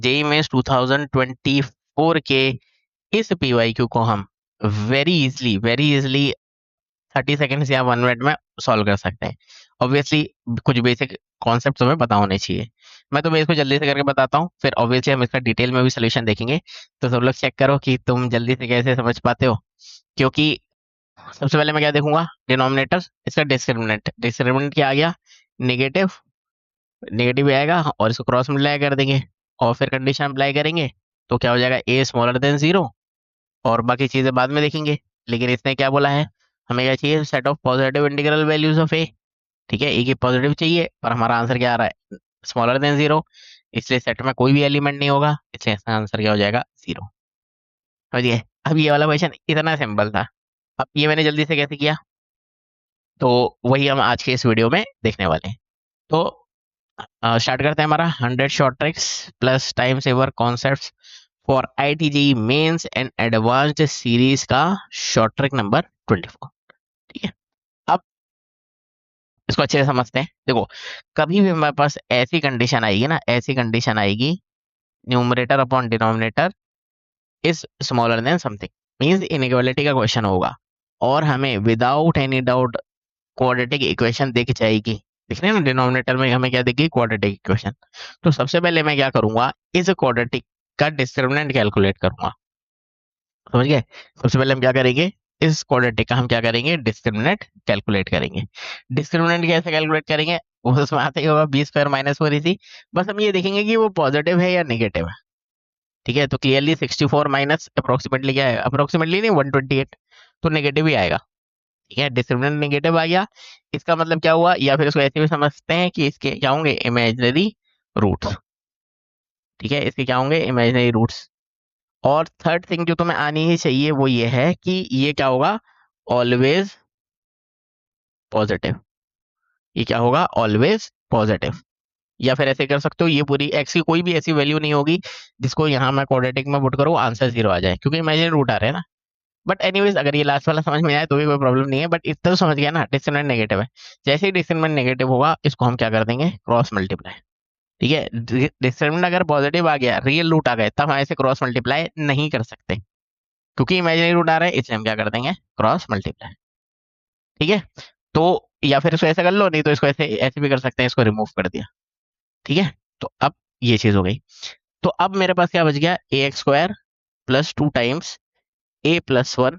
JEE mains 2024 के इस PYQ को हम वेरी इजली 30 सेकेंड्स या 1 मिनट में सॉल्व कर सकते हैं। ऑब्वियसली कुछ बेसिक कॉन्सेप्ट तुम्हें पता होने चाहिए। मैं तुम्हें इसको जल्दी से करके बताता हूँ, फिर ऑब्वियसली हम इसका डिटेल में भी सोल्यूशन देखेंगे। तो सब लोग चेक करो कि तुम जल्दी से कैसे समझ पाते हो। क्योंकि सबसे पहले मैं क्या देखूंगा, डिनोमिनेटर, इसका डिस्क्रिमिनेंट। डिस्क्रिमिनेंट क्या आ गया, नेगेटिव। नेगेटिव भी आएगा और इसको क्रॉस मल्टीप्लाई कर देंगे और फिर कंडीशन अप्लाई करेंगे तो क्या हो जाएगा, ए स्मॉलर देन 0। और बाकी चीजें बाद में देखेंगे। लेकिन इसने क्या बोला है, हमें क्या चाहिए, set of positive integral values of A. ठीक है, ए की पॉजिटिव चाहिए और हमारा आंसर क्या आ रहा है, स्मॉलर देन 0। इसलिए सेट में कोई भी एलिमेंट नहीं होगा, इसलिए इसका आंसर क्या हो जाएगा, 0। समझिए, अब ये वाला क्वेश्चन इतना सिंपल था। अब ये मैंने जल्दी से कैसे किया, तो वही हम आज के इस वीडियो में देखने वाले हैं। तो स्टार्ट करते हैं हमारा 100 short tricks plus time saver concepts for IIT JEE mains and advanced series का शॉर्ट ट्रिक नंबर 24। ठीक है, अब इसको अच्छे से समझते हैं। देखो, कभी भी हमारे पास ऐसी कंडीशन आएगी ना, ऐसी कंडीशन आएगी, numerator upon denominator is smaller than something, means inequality का क्वेश्चन होगा और हमें without any doubt quadratic equation दिख जाएगी। दिख रहे हैं ना, डिनोमिनेटर में हमें क्या दिखेगी, क्वाड्रेटिक इक्वेशन। तो सबसे पहले मैं क्या करूंगा, इस क्वाड्रेटिक का डिस्क्रिमिनेंट कैलकुलेट करूंगा। समझ गए, सबसे पहले हम क्या करेंगे, इस क्वाड्रेटिक का हम क्या करेंगे, डिस्क्रिमिनेंट कैलकुलेट करेंगे। डिस्क्रिमिनेंट कैसे कैलकुलेट करेंगे, वो उसमें आता ही होगा बी स्क्वायर माइनस 4ac। बस हम ये देखेंगे कि वो पॉजिटिव है या नेगेटिव है। ठीक है, तो क्लियरली 64 माइनस अप्रोक्सीमेटली क्या है, अप्रोक्सीमेटली नहीं 128, तो नेगेटिव ही आएगा। ठीक है, डिस्क्रिमिनेंट नेगेटिव आ गया। इसका मतलब क्या हुआ, या फिर इसको ऐसे भी समझते हैं कि इसके क्या होंगे, इमेजिनरी रूट्स। ठीक है, इसके क्या होंगे, इमेजिनरी रूट्स। और थर्ड थिंग जो तुम्हें आनी ही चाहिए वो ये है कि ये क्या होगा, ऑलवेज पॉजिटिव। ये क्या होगा, ऑलवेज पॉजिटिव। या फिर ऐसे कर सकते हो, ये पूरी एक्स की कोई भी ऐसी वैल्यू नहीं होगी जिसको यहाँ मैं क्वाड्रेटिक में पुट करूँ आंसर 0 आ जाए, क्योंकि इमेजिनरी रूट आ रहे हैं ना। बट एनीवेज, अगर ये लास्ट वाला समझ में आए तो भी कोई प्रॉब्लम नहीं है, बट इतना तो समझ गया ना, डिस्क्रिमिनेंट नेगेटिव है। जैसे ही डिस्क्रिमिनेंट नेगेटिव होगा, इसको हम क्या कर देंगे, क्रॉस मल्टीप्लाई। ठीक है, डिस्क्रिमिनेंट अगर पॉजिटिव आ गया, रियल रूट आ गए, तब हम ऐसे क्रॉस मल्टीप्लाई नहीं कर सकते, क्योंकि इमेजिनरी रूट आ रहा है, इसलिए हम क्या कर देंगे, क्रॉस मल्टीप्लाई। ठीक है, तो या फिर इसको ऐसे कर लो, नहीं तो इसको ऐसे ऐसे भी कर सकते हैं, इसको रिमूव कर दिया। ठीक है, तो अब ये चीज हो गई। तो अब मेरे पास क्या बच गया, ए एक्स स्क्वायर प्लस 2 टाइम्स ए प्लस 1।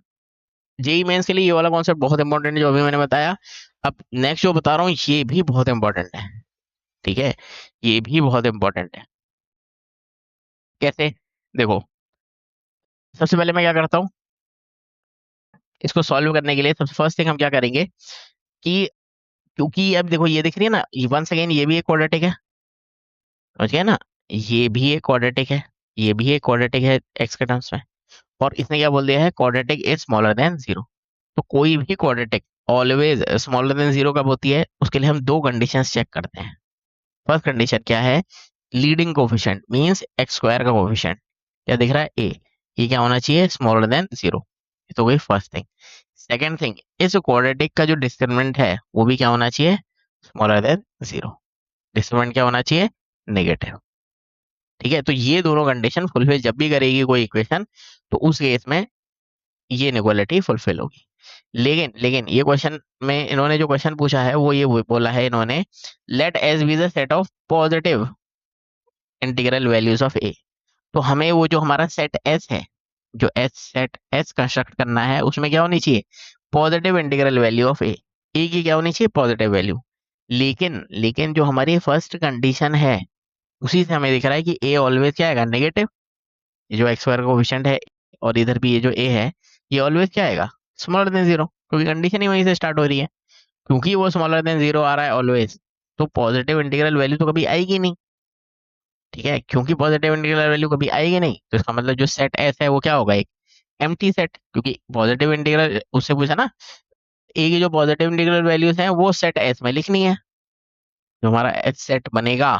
जेई मेंस के लिए ये वाला कॉन्सेप्ट बहुत इंपॉर्टेंट है जो अभी मैंने बताया। अब नेक्स्ट जो बता रहा हूँ ये भी बहुत इंपॉर्टेंट है। ठीक है, ये भी बहुत इंपॉर्टेंट है। कैसे, देखो, सबसे पहले मैं क्या करता हूँ, इसको सॉल्व करने के लिए सबसे फर्स्ट थिंग हम क्या करेंगे कि, क्योंकि अब देखो ये दिख रही है ना, वंस अगेन ये भी एक क्वाड्रेटिक है। समझ गया ना, ये भी एक क्वाड्रेटिक है, ये भी एक क्वाड्रेटिक है एक्स के टर्म्स में। और इसने क्या बोल दिया है, क्वाड्रेटिक इज स्मॉलर देन 0। तो कोई भी क्वाड्रेटिक ऑलवेज स्मॉलर देन 0 कब होती है, उसके लिए हम दो कंडीशंस चेक करते हैं। फर्स्ट कंडीशन क्या है, leading coefficient means x square का कोफिशिएंट क्या दिख रहा है, ए। ये क्या होना चाहिए, स्मॉलर देन 0। ये तो गई फर्स्ट थिंग। सेकंड थिंग, इस क्वाड्रेटिक का जो डिस्क्रिमिनेंट है वो भी क्या होना चाहिए, स्मॉलर देन 0। डिस्क्रिमिनेंट क्या होना चाहिए, नेगेटिव। ठीक है, तो ये दोनों कंडीशन फुलफिल जब भी करेगी कोई इक्वेशन, तो उस केस में ये इनइक्वालिटी फुलफिल होगी। लेकिन लेकिन ये क्वेश्चन में इन्होंने जो क्वेश्चन पूछा है वो ये बोला है इन्होंने, let S be the set of positive integral values of A. तो हमें वो जो हमारा सेट एस है, जो एस सेट एस कंस्ट्रक्ट करना है, उसमें क्या होनी चाहिए, पॉजिटिव इंटीग्रल वैल्यू ऑफ ए की क्या होनी चाहिए, पॉजिटिव वैल्यू। लेकिन लेकिन जो हमारी फर्स्ट कंडीशन है उसी से हमें दिख रहा है कि ए ऑलवेज क्या आएगा, नेगेटिव। ये जो एक्स स्क्वायर कोएफिशिएंट है और इधर भी ये जो ए है, ये ऑलवेज क्या आएगा, स्मॉलर देन 0, क्योंकि कंडीशन ही वहीं से स्टार्ट हो रही है। क्योंकि वो स्मॉलर देन 0 आ रहा है ऑलवेज, तो पॉजिटिव इंटीग्रल वैल्यू तो कभी आएगी नहीं। ठीक है, क्योंकि पॉजिटिव इंटीग्रल वैल्यू कभी आएगी नहीं, तो इसका मतलब जो सेट एस है वो क्या होगा, एक एम्प्टी सेट। क्योंकि पॉजिटिव इंटीग्रल उससे पूछा ना, ए की जो पॉजिटिव इंटीग्रल वैल्यूज हैं वो सेट एस में लिखनी है। जो हमारा एस सेट बनेगा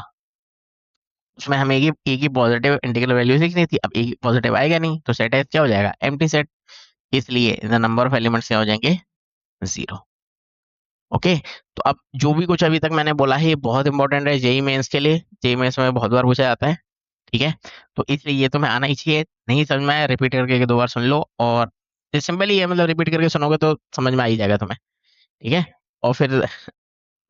उसमें हमें ए की पॉजिटिव इंटीग्रल वैल्यू लिखनी थी। अब ए की पॉजिटिव आएगा नहीं, तो सेट एस क्या हो जाएगा, एम्प्टी सेट। इसलिए द नंबर ऑफ एलिमेंट्स क्या हो जाएंगे, 0। ओके, तो अब जो भी कुछ अभी तक मैंने बोला है ये बहुत इंपॉर्टेंट है जेई मेंस के लिए, जेई मेंस में बहुत बार पूछा जाता है। ठीक है? तो इसलिए ये तुम्हें आना ही चाहिए, नहीं समझ में आया रिपीट करके 1-2 बार सुन लो, और सिंपल ही है, मतलब रिपीट करके सुनोगे तो समझ में आ ही जाएगा तुम्हें, ठीक है? और फिर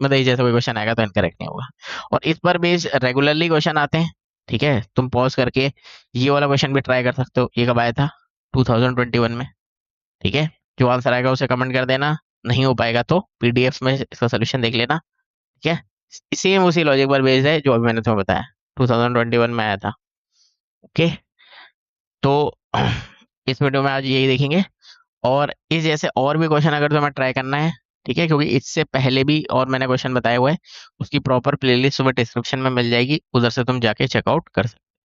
मतलब ये जैसे कोई क्वेश्चन आएगा तो इनकरेक्ट नहीं होगा। और इस पर बेस्ड रेगुलरली क्वेश्चन आते हैं, ठीक है? तुम पॉज़ करके ये वाला क्वेश्चन भी ट्राई कर सकते हो, ये कब आया था? 2021 में, ठीक है? जो आंसर आएगा उसे कमेंट कर देना, नहीं हो पाएगा तो पीडीएफ में इसका सॉल्यूशन देख लेना, ठीक है? सेम उसी लॉजिक पर बेस्ड है जो अभी मैंने तुम्हें बताया, 2021 में आया था, ओके? तो इस वीडियो में आज यही देखेंगे, और इस जैसे और भी क्वेश्चन अगर तुम्हें ट्राई करना है, ठीक है, क्योंकि इससे पहले भी और मैंने क्वेश्चन बताए हुए हैं, उसकी प्रॉपर प्लेलिस्ट सुबह डिस्क्रिप्शन में मिल जाएगी, उधर से तुम जाके चेकआउट कर सकते हो।